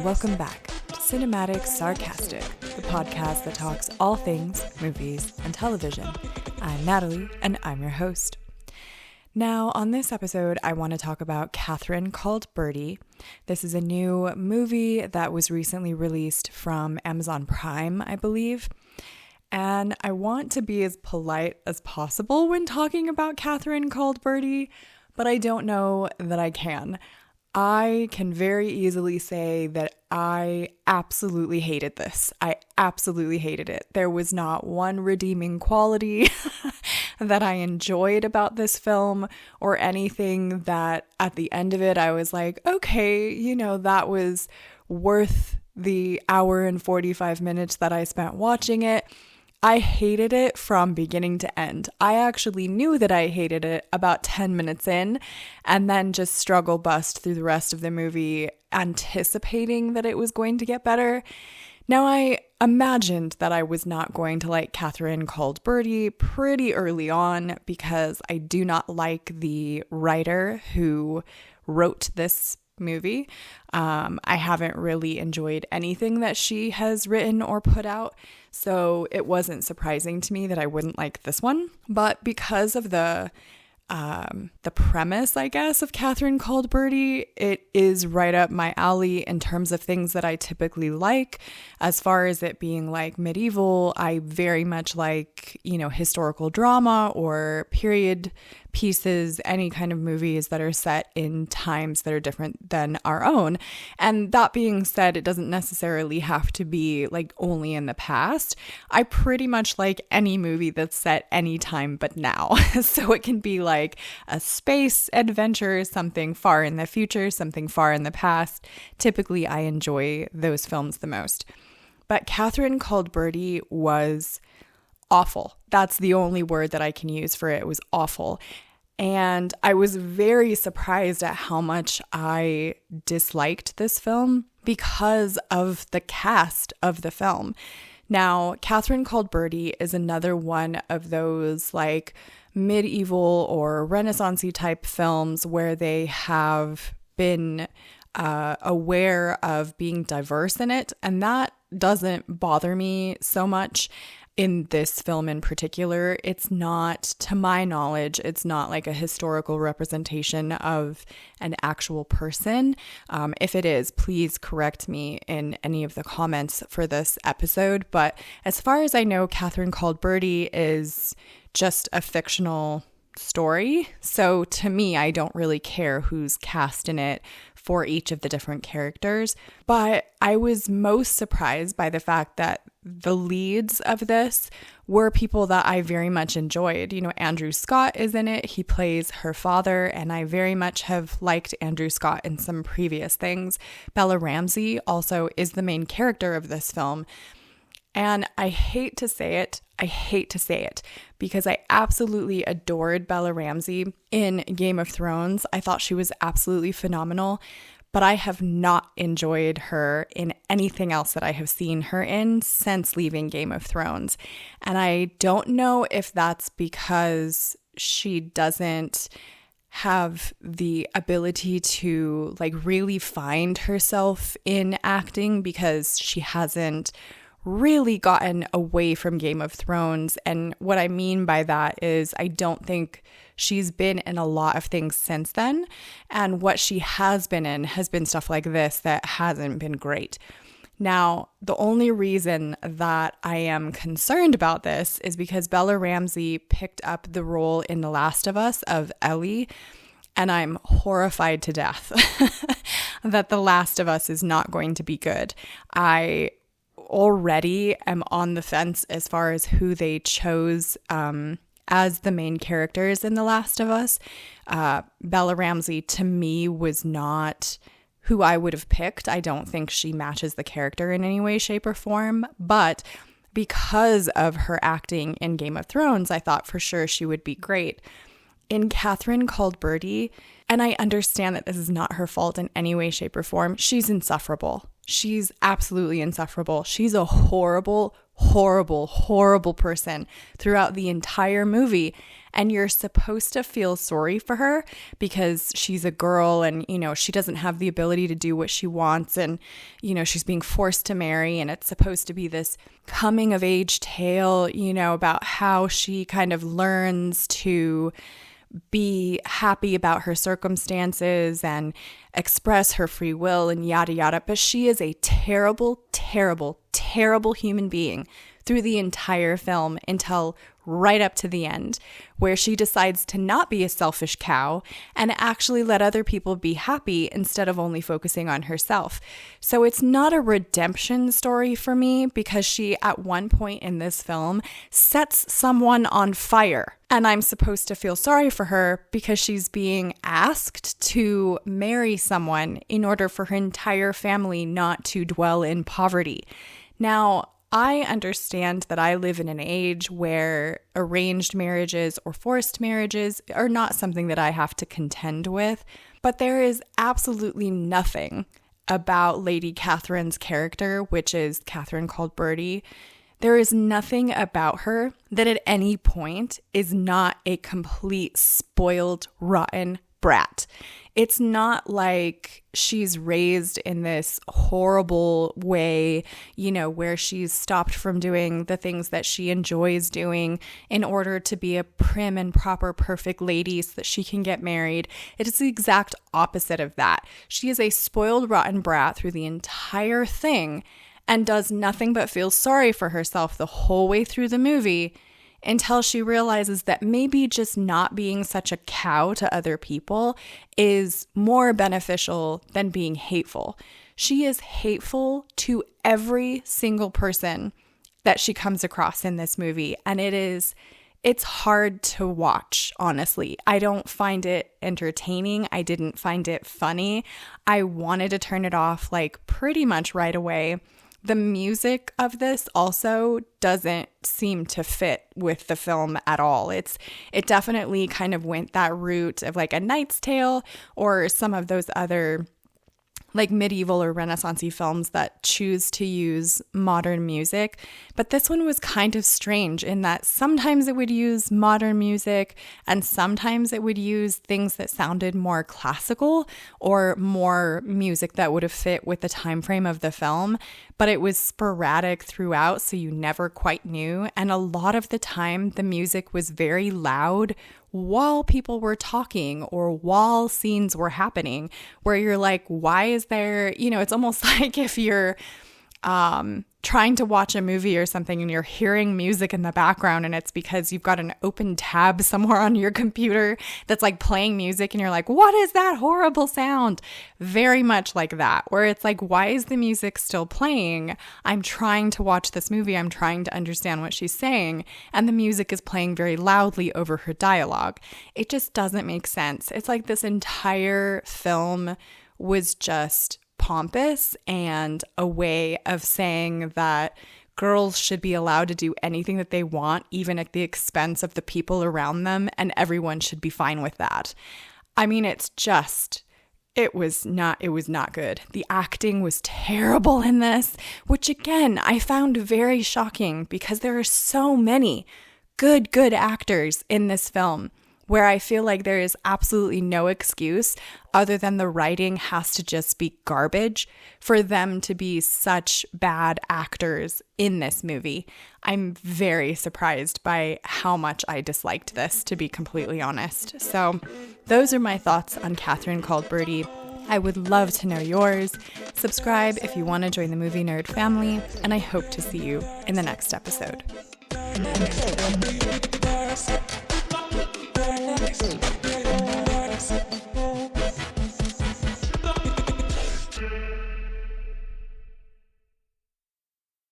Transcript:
welcome back to Cinematic Sarcastic, the podcast that talks all things movies and television. I'm Natalie, and I'm your host. Now, on this episode, I want to talk about Catherine Called Birdy. This is a new movie that was recently released from Amazon Prime, I believe. And I want to be as polite as possible when talking about Catherine Called Birdy, but I don't know that I can. I can very easily say that I absolutely hated this. I absolutely hated it. There was not one redeeming quality that I enjoyed about this film or anything that at the end of it I was like, okay, that was worth the hour and 45 minutes that I spent watching it. I hated it from beginning to end. I actually knew that I hated it about 10 minutes in and then just struggle bust through the rest of the movie anticipating that it was going to get better. Now, I imagined that I was not going to like Catherine Called Birdy pretty early on because I do not like the writer who wrote this movie. I haven't really enjoyed anything that she has written or put out, so it wasn't surprising to me that I wouldn't like this one. But because of the premise, I guess, of Catherine Called Birdy, it is right up my alley in terms of things that I typically like. As far as it being like medieval, I very much like, historical drama or period pieces, any kind of movies that are set in times that are different than our own. And that being said, it doesn't necessarily have to be like only in the past. I pretty much like any movie that's set anytime but now. So it can be like a space adventure, something far in the future, something far in the past. Typically, I enjoy those films the most. But Catherine Called Birdy was awful. That's the only word that I can use for it. It was awful. And I was very surprised at how much I disliked this film because of the cast of the film. Now, Catherine Called Birdy is another one of those like medieval or Renaissance-y type films where they have been aware of being diverse in it. And that doesn't bother me so much. In this film in particular, it's not, to my knowledge, it's not like a historical representation of an actual person. If it is, please correct me in any of the comments for this episode. But as far as I know, Catherine Called Birdy is just a fictional story. So to me, I don't really care who's cast in it for each of the different characters. But I was most surprised by the fact that the leads of this were people that I very much enjoyed. Andrew Scott is in it. He plays her father, and I very much have liked Andrew Scott in some previous things. Bella Ramsey also is the main character of this film. And I hate to say it because I absolutely adored Bella Ramsey in Game of Thrones. I thought she was absolutely phenomenal, but I have not enjoyed her in anything else that I have seen her in since leaving Game of Thrones. And I don't know if that's because she doesn't have the ability to like really find herself in acting because she hasn't really gotten away from Game of Thrones. And what I mean by that is I don't think she's been in a lot of things since then. And what she has been in has been stuff like this that hasn't been great. Now, the only reason that I am concerned about this is because Bella Ramsey picked up the role in The Last of Us of Ellie, and I'm horrified to death that The Last of Us is not going to be good. I already am on the fence as far as who they chose as the main characters in The Last of Us. Bella Ramsey, to me, was not who I would have picked. I don't think she matches the character in any way, shape, or form. But because of her acting in Game of Thrones, I thought for sure she would be great. In Catherine Called Birdy, and I understand that this is not her fault in any way, shape, or form, she's insufferable. She's absolutely insufferable. She's a horrible, horrible, horrible person throughout the entire movie. And you're supposed to feel sorry for her because she's a girl and, she doesn't have the ability to do what she wants. And, she's being forced to marry. And it's supposed to be this coming of age tale, about how she kind of learns to be happy about her circumstances and express her free will and yada yada. But she is a terrible, terrible, terrible human being through the entire film until right up to the end, where she decides to not be a selfish cow and actually let other people be happy instead of only focusing on herself. So it's not a redemption story for me because she, at one point in this film, sets someone on fire. And I'm supposed to feel sorry for her because she's being asked to marry someone in order for her entire family not to dwell in poverty. Now, I understand that I live in an age where arranged marriages or forced marriages are not something that I have to contend with, but there is absolutely nothing about Lady Catherine's character, which is Catherine Called Birdy. There is nothing about her that at any point is not a complete spoiled, rotten brat. It's not like she's raised in this horrible way, where she's stopped from doing the things that she enjoys doing in order to be a prim and proper, perfect lady so that she can get married. It is the exact opposite of that. She is a spoiled, rotten brat through the entire thing and does nothing but feel sorry for herself the whole way through the movie until she realizes that maybe just not being such a cow to other people is more beneficial than being hateful. She is hateful to every single person that she comes across in this movie, and it's hard to watch, honestly. I don't find it entertaining. I didn't find it funny. I wanted to turn it off pretty much right away. The music of this also doesn't seem to fit with the film at all. It definitely kind of went that route of A Knight's Tale or some of those other medieval or Renaissance-y films that choose to use modern music. But this one was kind of strange in that sometimes it would use modern music and sometimes it would use things that sounded more classical or more music that would have fit with the time frame of the film. But it was sporadic throughout, so you never quite knew. And a lot of the time, the music was very loud while people were talking or while scenes were happening, where you're like, why is there, it's almost like if you're trying to watch a movie or something and you're hearing music in the background and it's because you've got an open tab somewhere on your computer that's playing music and you're like, what is that horrible sound? Very much like that, where it's why is the music still playing? I'm trying to watch this movie. I'm trying to understand what she's saying. And the music is playing very loudly over her dialogue. It just doesn't make sense. It's like this entire film was just pompous and a way of saying that girls should be allowed to do anything that they want, even at the expense of the people around them, and everyone should be fine with that. I mean, it was not good. The acting was terrible in this, which again, I found very shocking because there are so many good actors in this film, where I feel like there is absolutely no excuse other than the writing has to just be garbage for them to be such bad actors in this movie. I'm very surprised by how much I disliked this, to be completely honest. So those are my thoughts on Catherine Called Birdy. I would love to know yours. Subscribe if you want to join the Movie Nerd family, and I hope to see you in the next episode.